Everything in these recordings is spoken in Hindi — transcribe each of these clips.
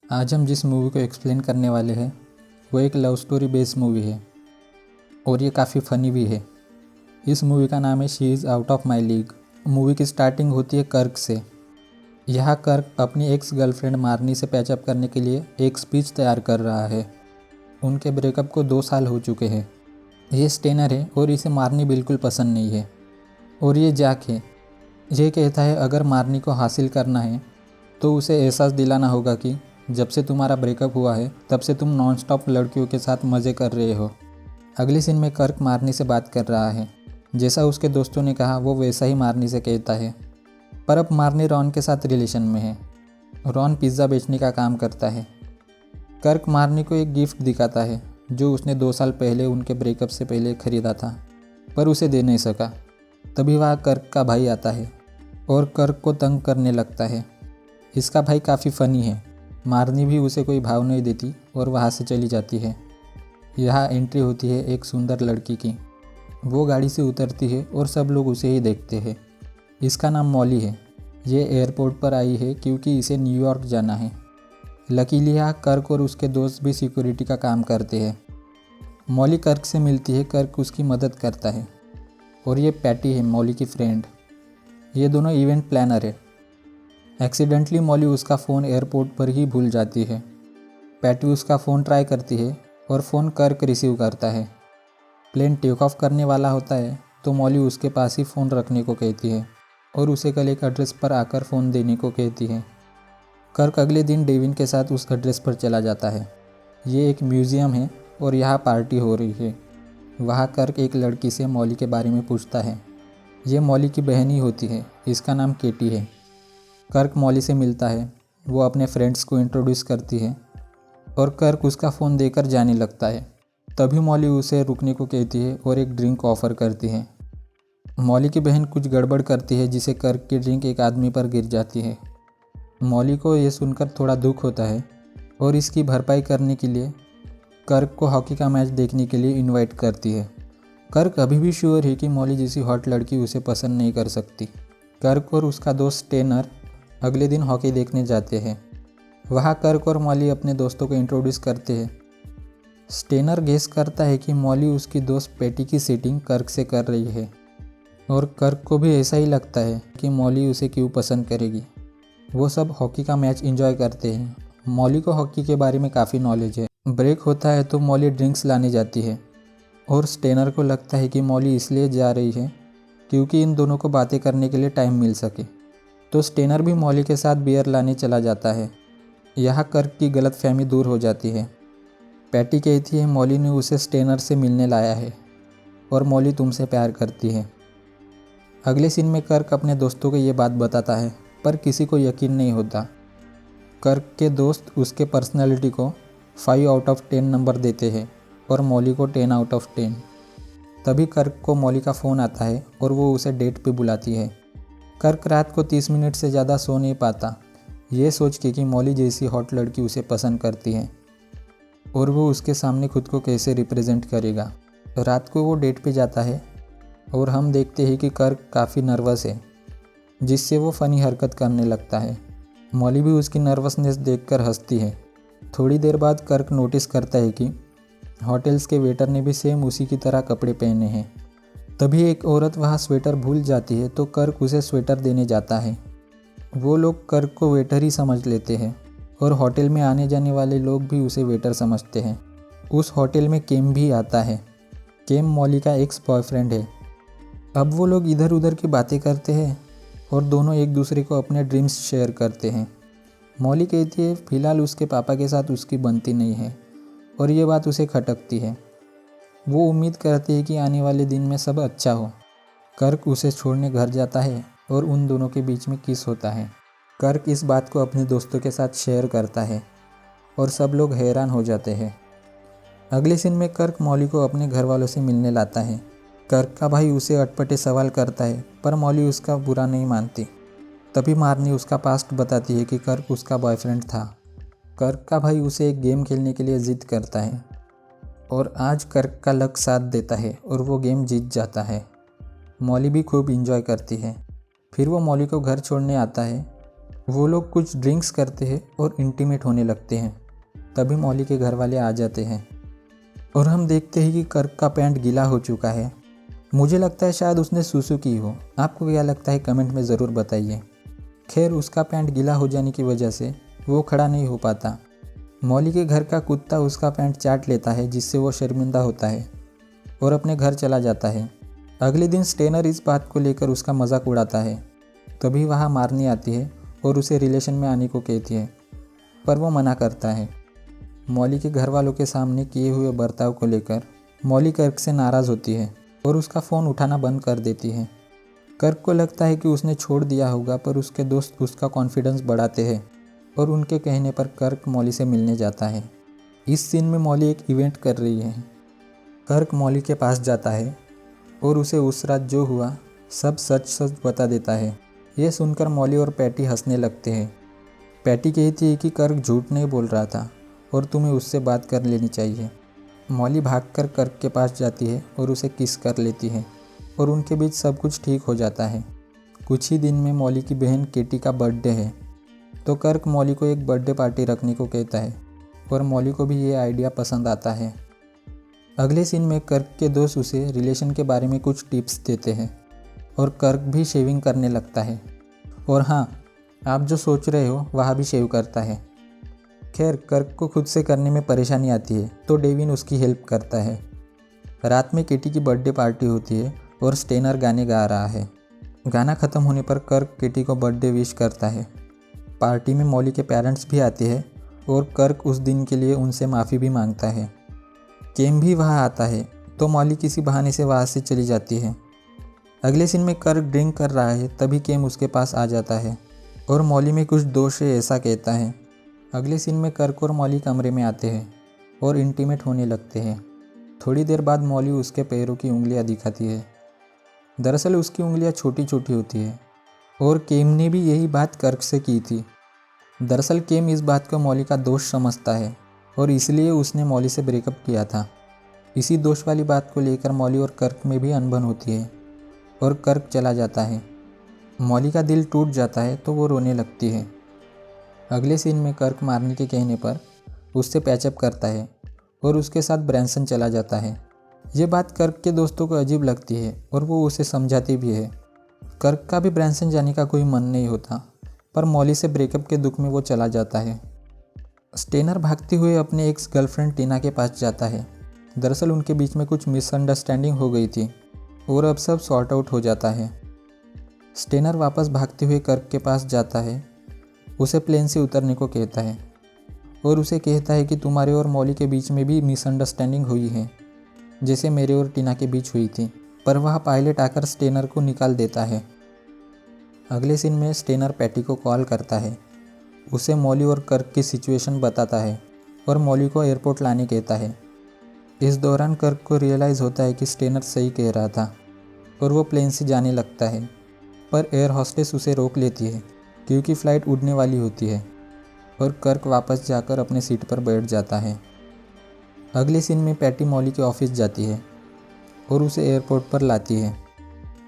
आज हम जिस मूवी को एक्सप्लेन करने वाले हैं वो एक लव स्टोरी बेस्ड मूवी है और ये काफ़ी फ़नी भी है। इस मूवी का नाम है she is out of my league. Movie की स्टार्टिंग होती है कर्क से। यहाँ कर्क अपनी एक्स गर्लफ्रेंड मार्नी से पैचअप करने के लिए एक स्पीच तैयार कर रहा है। उनके ब्रेकअप को 2 साल हो चुके हैं। ये स्टेनर है और इसे मार्नी बिल्कुल पसंद नहीं है। और ये जैक है। ये कहता है अगर मार्नी को हासिल करना है तो उसे एहसास दिलाना होगा कि जब से तुम्हारा ब्रेकअप हुआ है तब से तुम नॉन स्टॉप लड़कियों के साथ मज़े कर रहे हो। अगले सीन में कर्क मार्नी से बात कर रहा है। जैसा उसके दोस्तों ने कहा वो वैसा ही मार्नी से कहता है। पर अब मार्नी रॉन के साथ रिलेशन में है। रॉन पिज़्ज़ा बेचने का काम करता है। कर्क मार्नी को एक गिफ्ट दिखाता है जो उसने 2 साल पहले उनके ब्रेकअप से पहले ख़रीदा था, पर उसे दे नहीं सका। तभी वहाँ कर्क का भाई आता है और कर्क को तंग करने लगता है। इसका भाई काफ़ी फ़नी है। मार्नी भी उसे कोई भाव नहीं देती और वहाँ से चली जाती है। यहाँ एंट्री होती है एक सुंदर लड़की की। वो गाड़ी से उतरती है और सब लोग उसे ही देखते हैं। इसका नाम मॉली है। ये एयरपोर्ट पर आई है क्योंकि इसे न्यूयॉर्क जाना है। लकीली यहाँ कर्क और उसके दोस्त भी सिक्योरिटी का काम करते हैं। मॉली कर्क से मिलती है। कर्क उसकी मदद करता है। और ये पैटी है, मॉली की फ्रेंड। ये दोनों इवेंट प्लानर है। एक्सीडेंटली मॉली उसका फ़ोन एयरपोर्ट पर ही भूल जाती है। पैटी उसका फ़ोन ट्राई करती है और फ़ोन कर्क रिसीव करता है। प्लेन टेक ऑफ करने वाला होता है तो मॉली उसके पास ही फ़ोन रखने को कहती है और उसे कल एक एड्रेस पर आकर फ़ोन देने को कहती है। कर्क अगले दिन डेविन के साथ उस एड्रेस पर चला जाता है। ये एक म्यूज़ियम है और यहाँ पार्टी हो रही है। वहाँ कर्क एक लड़की से मॉली के बारे में पूछता है। ये मॉली की बहन ही होती है। इसका नाम केटी है। कर्क मॉली से मिलता है। वो अपने फ्रेंड्स को इंट्रोड्यूस करती है और कर्क उसका फ़ोन देकर जाने लगता है। तभी मॉली उसे रुकने को कहती है और एक ड्रिंक ऑफ़र करती है। मॉली की बहन कुछ गड़बड़ करती है जिसे कर्क की ड्रिंक एक आदमी पर गिर जाती है। मॉली को यह सुनकर थोड़ा दुख होता है और इसकी भरपाई करने के लिए कर्क को हॉकी का मैच देखने के लिए इनवाइट करती है। कर्क अभी भी श्योर है कि मॉली जैसी हॉट लड़की उसे पसंद नहीं कर सकती। कर्क और उसका दोस्त स्टेनर अगले दिन हॉकी देखने जाते हैं। वहाँ कर्क और मॉली अपने दोस्तों को इंट्रोड्यूस करते हैं। स्टेनर गेस करता है कि मॉली उसकी दोस्त पैटी की सीटिंग कर्क से कर रही है और कर्क को भी ऐसा ही लगता है कि मॉली उसे क्यों पसंद करेगी। वो सब हॉकी का मैच एंजॉय करते हैं। मॉली को हॉकी के बारे में काफ़ी नॉलेज है। ब्रेक होता है तो मॉली ड्रिंक्स लाने जाती है और स्टेनर को लगता है कि मॉली इसलिए जा रही है क्योंकि इन दोनों को बातें करने के लिए टाइम मिल सके। तो स्टेनर भी मॉली के साथ बियर लाने चला जाता है। यहाँ कर्क की गलतफहमी दूर हो जाती है। पैटी कहती है मॉली ने उसे स्टेनर से मिलने लाया है और मॉली तुमसे प्यार करती है। अगले सीन में कर्क अपने दोस्तों को ये बात बताता है पर किसी को यकीन नहीं होता। कर्क के दोस्त उसके पर्सनालिटी को 5 आउट ऑफ 10 नंबर देते हैं और मॉली को 10 आउट ऑफ 10। तभी कर्क को मॉली का फ़ोन आता है और वो उसे डेट पे बुलाती है। कर्क रात को 30 मिनट से ज़्यादा सो नहीं पाता, ये सोच के कि मॉली जैसी हॉट लड़की उसे पसंद करती है और वो उसके सामने खुद को कैसे रिप्रेजेंट करेगा। रात को वो डेट पे जाता है और हम देखते हैं कि कर्क काफ़ी नर्वस है, जिससे वो फ़नी हरकत करने लगता है। मॉली भी उसकी नर्वसनेस देखकर हंसती है। थोड़ी देर बाद कर्क नोटिस करता है कि होटल्स के वेटर ने भी सेम उसी की तरह कपड़े पहने हैं। तभी एक औरत वहाँ स्वेटर भूल जाती है तो कर्क उसे स्वेटर देने जाता है। वो लोग कर्क को वेटर ही समझ लेते हैं और होटल में आने जाने वाले लोग भी उसे वेटर समझते हैं। उस होटल में केम भी आता है। केम मॉली का एक्स बॉयफ्रेंड है। अब वो लोग इधर उधर की बातें करते हैं और दोनों एक दूसरे को अपने ड्रीम्स शेयर करते हैं। मॉली कहती है फ़िलहाल उसके पापा के साथ उसकी बनती नहीं है और ये बात उसे खटकती है। वो उम्मीद करती है कि आने वाले दिन में सब अच्छा हो। कर्क उसे छोड़ने घर जाता है और उन दोनों के बीच में किस होता है। कर्क इस बात को अपने दोस्तों के साथ शेयर करता है और सब लोग हैरान हो जाते हैं। अगले सीन में कर्क मॉली को अपने घर वालों से मिलने लाता है। कर्क का भाई उसे अटपटे सवाल करता है पर मॉली उसका बुरा नहीं मानती। तभी मार्नी उसका पास्ट बताती है कि कर्क उसका बॉयफ्रेंड था। कर्क का भाई उसे एक गेम खेलने के लिए ज़िद करता है और आज कर्क का लक साथ देता है और वो गेम जीत जाता है। मॉली भी खूब इंजॉय करती है। फिर वो मॉली को घर छोड़ने आता है वो लोग कुछ ड्रिंक्स करते हैं और इंटीमेट होने लगते हैं। तभी मॉली के घर वाले आ जाते हैं और हम देखते हैं कि कर्क का पैंट गीला हो चुका है। मुझे लगता है शायद उसने सुसु की हो। आपको क्या लगता है कमेंट में ज़रूर बताइए। खैर, उसका पैंट गीला हो जाने की वजह से वो खड़ा नहीं हो पाता। मॉली के घर का कुत्ता उसका पैंट चाट लेता है, जिससे वो शर्मिंदा होता है और अपने घर चला जाता है। अगले दिन स्टेनर इस बात को लेकर उसका मजाक उड़ाता है। तभी वहाँ मार्नी आती है और उसे रिलेशन में आने को कहती है, पर वो मना करता है। मॉली के घर वालों के सामने किए हुए बर्ताव को लेकर मॉली कर्क से नाराज़ होती है और उसका फ़ोन उठाना बंद कर देती है। कर्क को लगता है कि उसने छोड़ दिया होगा, पर उसके दोस्त उसका कॉन्फिडेंस बढ़ाते हैं और उनके कहने पर कर्क मॉली से मिलने जाता है। इस सीन में मॉली एक इवेंट कर रही है। कर्क मॉली के पास जाता है और उसे उस रात जो हुआ सब सच सच बता देता है। ये सुनकर मॉली और पैटी हंसने लगते हैं। पैटी कहती है कि कर्क झूठ नहीं बोल रहा था और तुम्हें उससे बात कर लेनी चाहिए। मॉली भागकर कर्क के पास जाती है और उसे किस कर लेती है और उनके बीच सब कुछ ठीक हो जाता है। कुछ ही दिन में मॉली की बहन केटी का बर्थडे है, तो कर्क मॉली को एक बर्थडे पार्टी रखने को कहता है और मॉली को भी ये आइडिया पसंद आता है। अगले सीन में कर्क के दोस्त उसे रिलेशन के बारे में कुछ टिप्स देते हैं और कर्क भी शेविंग करने लगता है। और हाँ, आप जो सोच रहे हो वह भी शेव करता है। खैर, कर्क को खुद से करने में परेशानी आती है, तो डेविन उसकी हेल्प करता है। रात में केटी की बर्थडे पार्टी होती है और स्टेनर गाने गा रहा है। गाना ख़त्म होने पर कर्क केटी को बर्थडे विश करता है। पार्टी में मॉली के पेरेंट्स भी आते हैं और कर्क उस दिन के लिए उनसे माफ़ी भी मांगता है। केम भी वहाँ आता है, तो मॉली किसी बहाने से वहाँ से चली जाती है। अगले सीन में कर्क ड्रिंक कर रहा है, तभी केम उसके पास आ जाता है और मॉली में कुछ दोष है ऐसा कहता है। अगले सीन में कर्क और मॉली कमरे में आते हैं और इंटीमेट होने लगते हैं। थोड़ी देर बाद मॉली उसके पैरों की उंगलियां दिखाती है। दरअसल उसकी उंगलियां छोटी छोटी होती है और केम ने भी यही बात कर्क से की थी। दरअसल केम इस बात को मॉली का दोष समझता है और इसलिए उसने मॉली से ब्रेकअप किया था। इसी दोष वाली बात को लेकर मॉली और कर्क में भी अनबन होती है और कर्क चला जाता है। मॉली का दिल टूट जाता है तो वो रोने लगती है। अगले सीन में कर्क मार्नी के कहने पर उससे पैचअप करता है और उसके साथ ब्रैनसन चला जाता है। ये बात कर्क के दोस्तों को अजीब लगती है और वो उसे समझाते भी है। कर्क का भी ब्रैनसन जाने का कोई मन नहीं होता, पर मॉली से ब्रेकअप के दुख में वो चला जाता है। स्टेनर भागते हुए अपने एक्स गर्लफ्रेंड टीना के पास जाता है। दरअसल उनके बीच में कुछ मिसअंडरस्टैंडिंग हो गई थी और अब सब सॉर्ट आउट हो जाता है। स्टेनर वापस भागते हुए कर्क के पास जाता है, उसे प्लेन से उतरने को कहता है और उसे कहता है कि तुम्हारे और मॉली के बीच में भी मिसअंडरस्टैंडिंग हुई है, जैसे मेरे और टीना के बीच हुई थी। पर वह पायलट आकर स्टेनर को निकाल देता है। अगले सीन में स्टेनर पैटी को कॉल करता है, उसे मॉली और कर्क की सिचुएशन बताता है और मॉली को एयरपोर्ट लाने कहता है। इस दौरान कर्क को रियलाइज़ होता है कि स्टेनर सही कह रहा था और वो प्लेन से जाने लगता है, पर एयर हॉस्टेस उसे रोक लेती है क्योंकि फ़्लाइट उड़ने वाली होती है और कर्क वापस जाकर अपने सीट पर बैठ जाता है। अगले सीन में पैटी मॉली के ऑफिस जाती है और उसे एयरपोर्ट पर लाती है।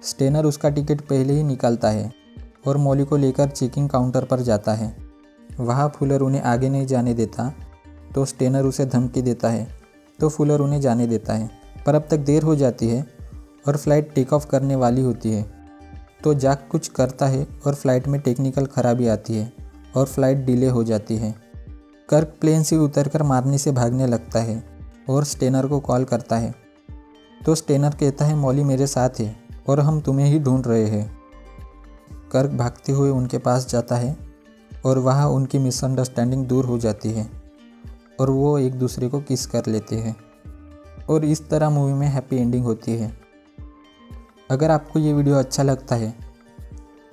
स्टेनर उसका टिकट पहले ही निकालता है और मॉली को लेकर चेकिंग काउंटर पर जाता है। वहाँ फुलर उन्हें आगे नहीं जाने देता, तो स्टेनर उसे धमकी देता है, तो फुलर उन्हें जाने देता है। पर अब तक देर हो जाती है और फ्लाइट टेक ऑफ करने वाली होती है, तो जैक कुछ करता है और फ्लाइट में टेक्निकल खराबी आती है और फ्लाइट डिले हो जाती है। कर्क प्लेन से उतरकर मार्नी से भागने लगता है और स्टेनर को कॉल करता है, तो स्टेनर कहता है मॉली मेरे साथ है और हम तुम्हें ही ढूंढ रहे हैं। कर्क भागते हुए उनके पास जाता है और वहाँ उनकी मिसअंडरस्टैंडिंग दूर हो जाती है और वो एक दूसरे को किस कर लेते हैं और इस तरह मूवी में हैप्पी एंडिंग होती है। अगर आपको ये वीडियो अच्छा लगता है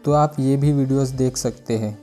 तो आप ये भी वीडियोस देख सकते हैं।